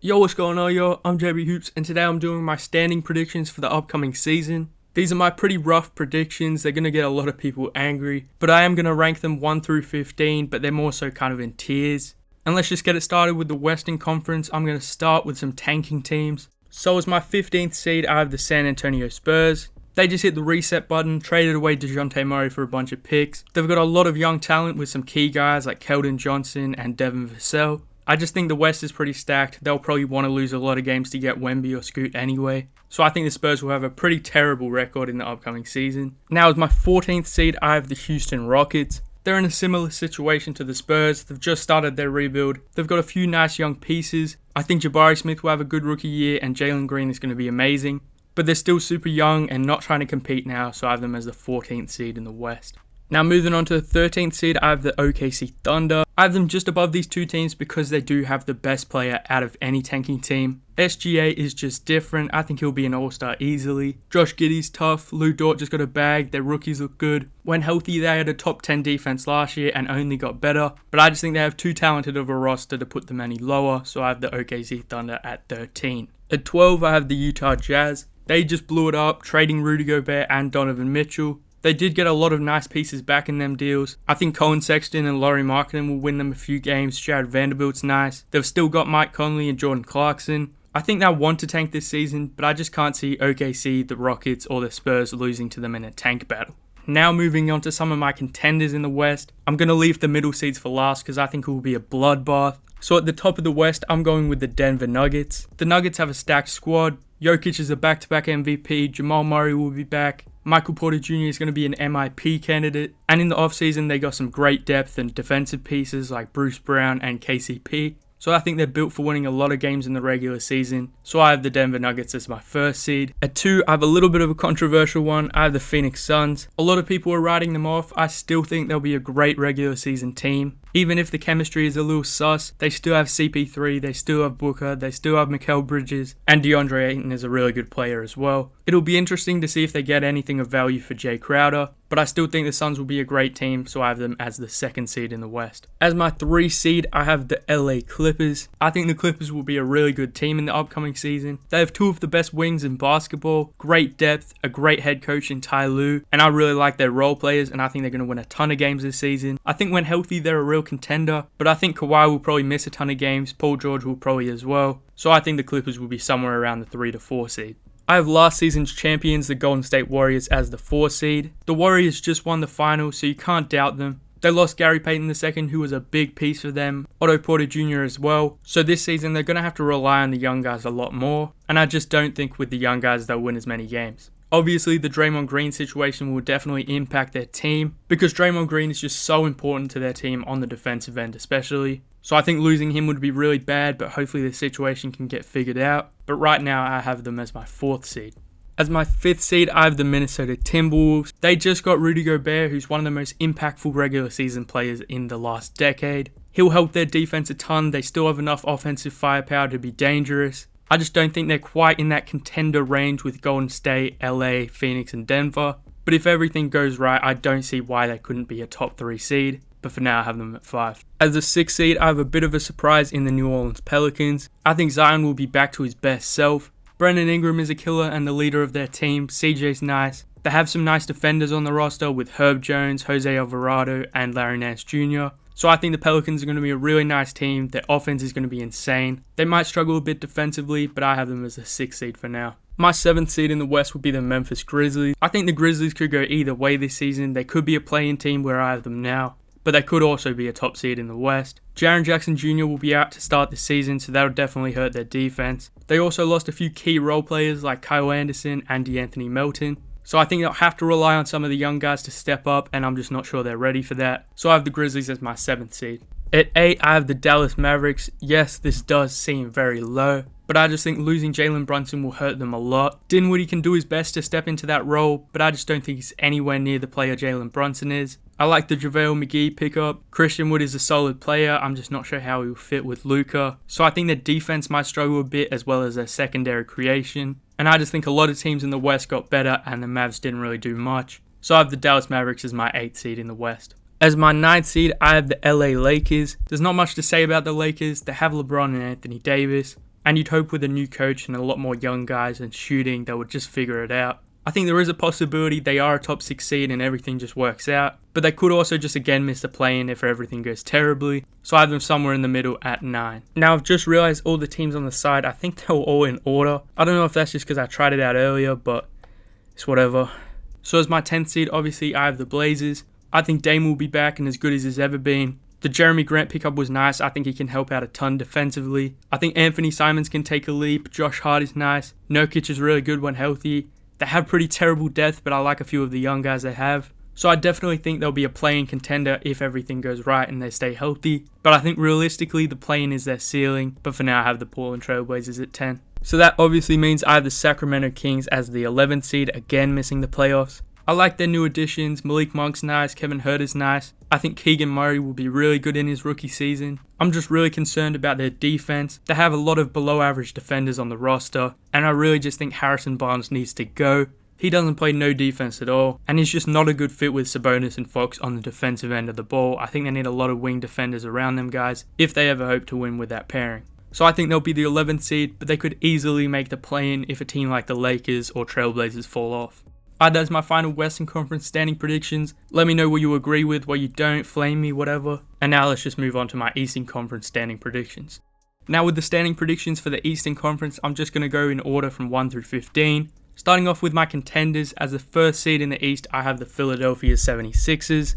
Yo, what's going on, yo? I'm JBHOOPS, and today I'm doing my standing predictions for the upcoming season. These are my pretty rough predictions. They're going to get a lot of people angry, but I am going to rank them 1 through 15, but they're more so kind of in tiers. And let's just get it started with the Western Conference. I'm going to start with some tanking teams. So as my 15th seed, I have the San Antonio Spurs. They just hit the reset button, traded away DeJounte Murray for a bunch of picks. They've got a lot of young talent with some key guys like Keldon Johnson and Devin Vassell. I just think the West is pretty stacked. They'll probably want to lose a lot of games to get Wemby or Scoot anyway. So I think the Spurs will have a pretty terrible record in the upcoming season. Now as my 14th seed, I have the Houston Rockets. They're in a similar situation to the Spurs. They've just started their rebuild. They've got a few nice young pieces. I think Jabari Smith will have a good rookie year and Jalen Green is going to be amazing. But they're still super young and not trying to compete now, so I have them as the 14th seed in the West. Now moving on to the 13th seed, I have the Okc Thunder. I have them just above these two teams because they do have the best player out of any tanking team. SGA is just different. I think he'll be an all-star easily. Josh Giddey's tough. Lou Dort just got a bag. Their rookies look good. When healthy, they had a top 10 defense last year and only got better. But I just think they have too talented of a roster to put them any lower, so I have the Okc Thunder at 13. At 12, I have the Utah Jazz. They just blew it up, trading Rudy Gobert and Donovan Mitchell. They did get a lot of nice pieces back in them deals. I think Colin Sexton and Lauri Markkanen will win them a few games. Jared Vanderbilt's nice. They've still got Mike Conley and Jordan Clarkson. I think they'll want to tank this season, but I just can't see OKC, the Rockets, or the Spurs losing to them in a tank battle. Now moving on to some of my contenders in the West. I'm going to leave the middle seeds for last because I think it will be a bloodbath. So at the top of the West, I'm going with the Denver Nuggets. The Nuggets have a stacked squad. Jokic is a back-to-back MVP. Jamal Murray will be back. Michael Porter Jr. is going to be an MIP candidate. And in the offseason, they got some great depth and defensive pieces like Bruce Brown and KCP. So I think they're built for winning a lot of games in the regular season. So I have the Denver Nuggets as my first seed. At 2, I have a little bit of a controversial one. I have the Phoenix Suns. A lot of people are writing them off. I still think they'll be a great regular season team. Even if the chemistry is a little sus, they still have CP3, they still have Booker, they still have Mikal Bridges, and DeAndre Ayton is a really good player as well. It'll be interesting to see if they get anything of value for Jay Crowder, but I still think the Suns will be a great team, so I have them as the 2nd seed in the West. As my 3 seed, I have the LA Clippers. I think the Clippers will be a really good team in the upcoming season. They have 2 of the best wings in basketball, great depth, a great head coach in Ty Lue, and I really like their role players, and I think they're going to win a ton of games this season. I think when healthy, they're a real contender, but I think Kawhi will probably miss a ton of games. Paul George will probably as well. So I think the Clippers will be somewhere around the 3 to 4 seed. I have last season's champions, the Golden State Warriors, as the 4 seed. The Warriors just won the finals, so you can't doubt them. They lost Gary Payton II, who was a big piece for them. Otto Porter Jr. as well. So this season, they're going to have to rely on the young guys a lot more. And I just don't think with the young guys, they'll win as many games. Obviously, the Draymond Green situation will definitely impact their team because Draymond Green is just so important to their team on the defensive end especially. So I think losing him would be really bad, but hopefully the situation can get figured out. But right now, I have them as my 4th seed. As my 5th seed, I have the Minnesota Timberwolves. They just got Rudy Gobert, who's one of the most impactful regular season players in the last decade. He'll help their defense a ton. They still have enough offensive firepower to be dangerous. I just don't think they're quite in that contender range with Golden State, LA, Phoenix, and Denver. But if everything goes right, I don't see why they couldn't be a top 3 seed. But for now, I have them at 5. As the 6th seed, I have a bit of a surprise in the New Orleans Pelicans. I think Zion will be back to his best self. Brandon Ingram is a killer and the leader of their team. CJ's nice. They have some nice defenders on the roster with Herb Jones, Jose Alvarado, and Larry Nance Jr. So I think the Pelicans are going to be a really nice team. Their offense is going to be insane. They might struggle a bit defensively, but I have them as a 6th seed for now. My 7th seed in the West would be the Memphis Grizzlies. I think the Grizzlies could go either way this season. They could be a play-in team where I have them now, but they could also be a top seed in the West. Jaren Jackson Jr. will be out to start the season, so that'll definitely hurt their defense. They also lost a few key role players like Kyle Anderson and DeAnthony Melton. So I think they'll have to rely on some of the young guys to step up, and I'm just not sure they're ready for that. So I have the Grizzlies as my 7th seed. At 8, I have the Dallas Mavericks. Yes, this does seem very low, but I just think losing Jalen Brunson will hurt them a lot. Dinwiddie can do his best to step into that role, but I just don't think he's anywhere near the player Jalen Brunson is. I like the JaVale McGee pickup. Christian Wood is a solid player. I'm just not sure how he will fit with Luka. So I think their defense might struggle a bit as well as their secondary creation. And I just think a lot of teams in the West got better and the Mavs didn't really do much. So I have the Dallas Mavericks as my 8th seed in the West. As my 9th seed, I have the LA Lakers. There's not much to say about the Lakers. They have LeBron and Anthony Davis. and you'd hope with a new coach and a lot more young guys and shooting, they would just figure it out. I think there is a possibility they are a top 6 seed and everything just works out, but they could also just again miss the play-in if everything goes terribly, so I have them somewhere in the middle at 9. Now I've just realized all the teams on the side, I think they were all in order. I don't know if that's just because I tried it out earlier, but it's whatever. So as my 10th seed, obviously I have the Blazers. I think Dame will be back and as good as he's ever been. The Jeremy Grant pickup was nice. I think he can help out a ton defensively. I think Anthony Simons can take a leap. Josh Hart is nice. Nurkic is really good when healthy. They have pretty terrible depth, but I like a few of the young guys they have. So I definitely think they'll be a play-in contender if everything goes right and they stay healthy. But I think realistically the play-in is their ceiling. But for now I have the Portland Trailblazers at 10. So that obviously means I have the Sacramento Kings as the 11th seed, again missing the playoffs. I like their new additions. Malik Monk's nice, Kevin Huerter's nice. I think Keegan Murray will be really good in his rookie season. I'm just really concerned about their defense. They have a lot of below average defenders on the roster, and I really just think Harrison Barnes needs to go. He doesn't play no defense at all, and he's just not a good fit with Sabonis and Fox on the defensive end of the ball. I think they need a lot of wing defenders around them guys if they ever hope to win with that pairing. So I think they'll be the 11th seed, but they could easily make the play-in if a team like the Lakers or Trailblazers fall off. That's my final Western Conference standing predictions. Let me know what you agree with, what you don't, flame me, whatever. And now let's just move on to my Eastern Conference standing predictions. Now with the standing predictions for the Eastern Conference, I'm just going to go in order from 1 through 15. Starting off with my contenders, as the first seed in the East, I have the Philadelphia 76ers.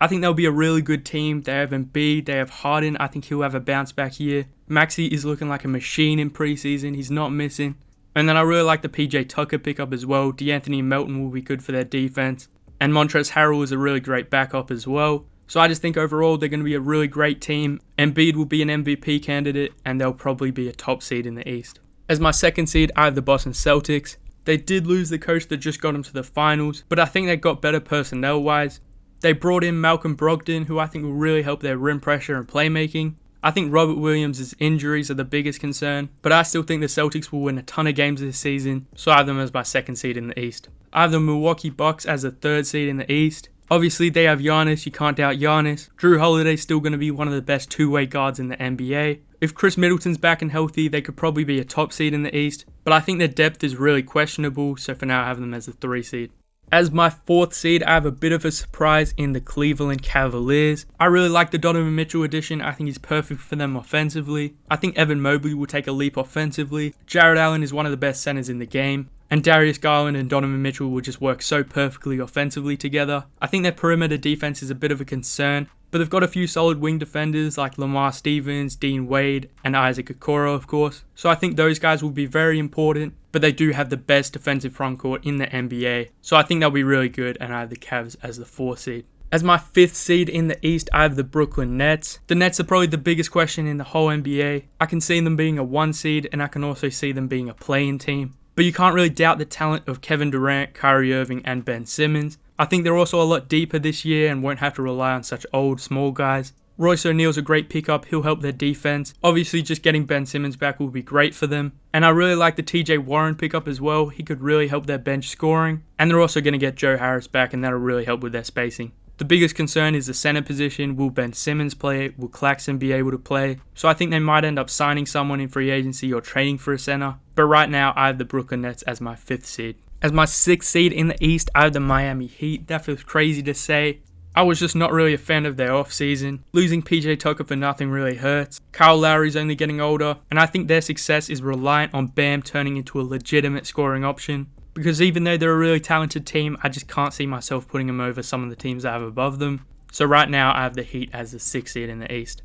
I think they'll be a really good team. They have Embiid, they have Harden. I think he'll have a bounce back year. Maxey is looking like a machine in preseason. He's not missing. And then I really like the PJ Tucker pickup as well. DeAnthony Melton will be good for their defense. And Montrezl Harrell is a really great backup as well. So I just think overall they're going to be a really great team. Embiid will be an MVP candidate and they'll probably be a top seed in the East. As my second seed, I have the Boston Celtics. They did lose the coach that just got them to the finals, but I think they got better personnel-wise. They brought in Malcolm Brogdon, who I think will really help their rim pressure and playmaking. I think Robert Williams' injuries are the biggest concern, but I still think the Celtics will win a ton of games this season, so I have them as my second seed in the East. I have the Milwaukee Bucks as the third seed in the East. Obviously, they have Giannis, you can't doubt Giannis. Drew Holiday's still going to be one of the best two-way guards in the NBA. If Chris Middleton's back and healthy, they could probably be a top seed in the East, but I think their depth is really questionable, so for now I have them as the 3 seed. As my 4th seed, I have a bit of a surprise in the Cleveland Cavaliers. I really like the Donovan Mitchell addition. I think he's perfect for them offensively. I think Evan Mobley will take a leap offensively. Jared Allen is one of the best centers in the game. And Darius Garland and Donovan Mitchell will just work so perfectly offensively together. I think their perimeter defense is a bit of a concern, but they've got a few solid wing defenders like Lamar Stevens, Dean Wade, and Isaac Okoro, of course. So I think those guys will be very important, but they do have the best defensive frontcourt in the NBA. So I think they'll be really good, and I have the Cavs as the 4th seed. As my 5th seed in the East, I have the Brooklyn Nets. The Nets are probably the biggest question in the whole NBA. I can see them being a 1 seed, and I can also see them being a play-in team. But you can't really doubt the talent of Kevin Durant, Kyrie Irving, and Ben Simmons. I think they're also a lot deeper this year and won't have to rely on such old, small guys. Royce O'Neal's a great pickup, he'll help their defense. Obviously, just getting Ben Simmons back will be great for them. And I really like the TJ Warren pickup as well, he could really help their bench scoring. And they're also going to get Joe Harris back and that'll really help with their spacing. The biggest concern is the center position. Will Ben Simmons play? Will Claxton be able to play? So I think they might end up signing someone in free agency or trading for a center. But right now, I have the Brooklyn Nets as my 5th seed. As my 6th seed in the East, I have the Miami Heat. That feels crazy to say. I was just not really a fan of their offseason. Losing PJ Tucker for nothing really hurts. Kyle Lowry's only getting older, and I think their success is reliant on Bam turning into a legitimate scoring option. Because even though they're a really talented team, I just can't see myself putting them over some of the teams I have above them. So right now, I have the Heat as the 6th seed in the East.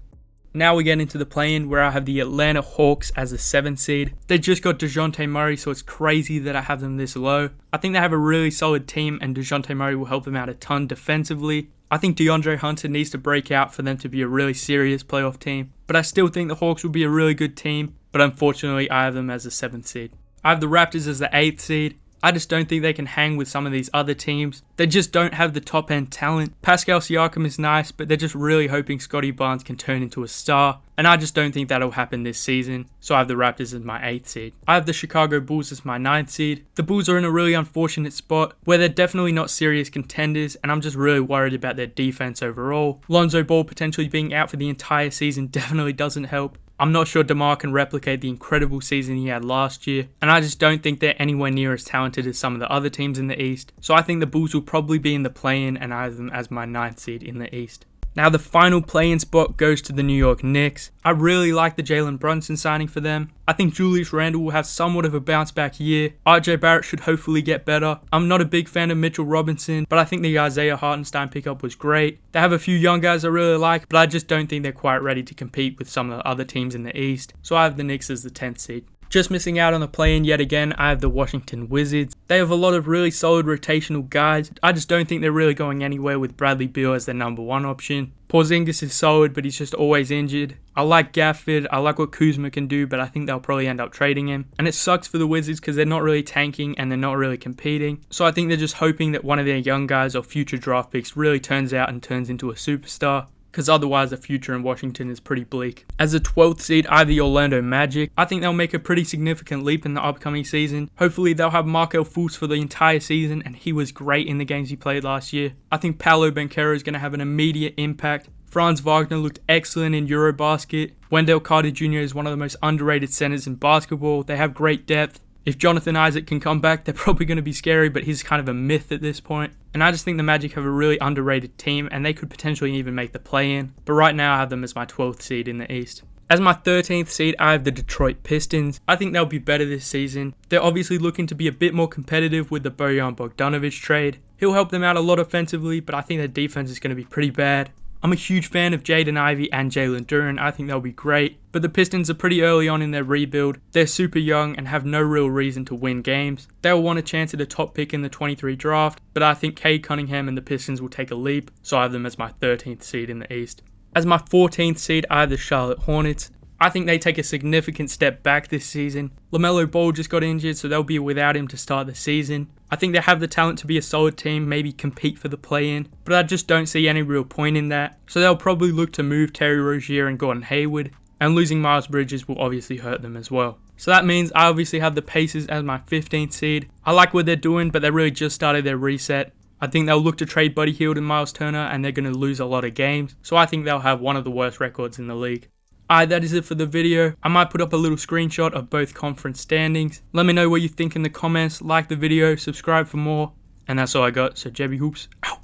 Now we get into the play-in where I have the Atlanta Hawks as the 7th seed. They just got DeJounte Murray, so it's crazy that I have them this low. I think they have a really solid team and DeJounte Murray will help them out a ton defensively. I think DeAndre Hunter needs to break out for them to be a really serious playoff team. But I still think the Hawks will be a really good team, but unfortunately I have them as the 7th seed. I have the Raptors as the 8th seed. I just don't think they can hang with some of these other teams. They just don't have the top end talent. Pascal Siakam is nice, but they're just really hoping Scotty Barnes can turn into a star. And I just don't think that'll happen this season. So I have the Raptors as my 8th seed. I have the Chicago Bulls as my 9th seed. The Bulls are in a really unfortunate spot where they're definitely not serious contenders. And I'm just really worried about their defense overall. Lonzo Ball potentially being out for the entire season definitely doesn't help. I'm not sure DeMar can replicate the incredible season he had last year, and I just don't think they're anywhere near as talented as some of the other teams in the East. So I think the Bulls will probably be in the play-in, and I have them as my 9th seed in the East. Now the final play-in spot goes to the New York Knicks. I really like the Jalen Brunson signing for them. I think Julius Randle will have somewhat of a bounce back year. RJ Barrett should hopefully get better. I'm not a big fan of Mitchell Robinson, but I think the Isaiah Hartenstein pickup was great. They have a few young guys I really like, but I just don't think they're quite ready to compete with some of the other teams in the East. So I have the Knicks as the 10th seed. Just missing out on the play-in yet again, I have the Washington Wizards. They have a lot of really solid rotational guys. I just don't think they're really going anywhere with Bradley Beal as their number 1 option. Porzingis is solid, but he's just always injured. I like Gafford, I like what Kuzma can do, but I think they'll probably end up trading him. And it sucks for the Wizards because they're not really tanking and they're not really competing. So I think they're just hoping that one of their young guys or future draft picks really turns out and turns into a superstar, because otherwise the future in Washington is pretty bleak. As a 12th seed, I have the Orlando Magic. I think they'll make a pretty significant leap in the upcoming season. Hopefully they'll have Markelle Fultz for the entire season, and he was great in the games he played last year. I think Paolo Banchero is going to have an immediate impact. Franz Wagner looked excellent in Eurobasket. Wendell Carter Jr. is one of the most underrated centers in basketball. They have great depth. If Jonathan Isaac can come back, they're probably going to be scary, but he's kind of a myth at this point. And I just think the Magic have a really underrated team, and they could potentially even make the play-in. But right now I have them as my 12th seed in the East. As my 13th seed, I have the Detroit Pistons. I think they'll be better this season. They're obviously looking to be a bit more competitive with the Bojan Bogdanovic trade. He'll help them out a lot offensively, but I think their defense is going to be pretty bad. I'm a huge fan of Jaden Ivey and Jalen Duren. I think they'll be great. But the Pistons are pretty early on in their rebuild. They're super young and have no real reason to win games. They'll want a chance at a top pick in the 23 draft, but I think Cade Cunningham and the Pistons will take a leap, so I have them as my 13th seed in the East. As my 14th seed, I have the Charlotte Hornets. I think they take a significant step back this season. LaMelo Ball just got injured, so they'll be without him to start the season. I think they have the talent to be a solid team, maybe compete for the play-in, but I just don't see any real point in that. So they'll probably look to move Terry Rozier and Gordon Hayward, and losing Miles Bridges will obviously hurt them as well. So that means I obviously have the Pacers as my 15th seed. I like what they're doing, but they really just started their reset. I think they'll look to trade Buddy Hield and Miles Turner, and they're going to lose a lot of games. So I think they'll have one of the worst records in the league. Alright, that is it for the video. I might put up a little screenshot of both conference standings. Let me know what you think in the comments, like the video, subscribe for more, and that's all I got. So JBHOOPS, out.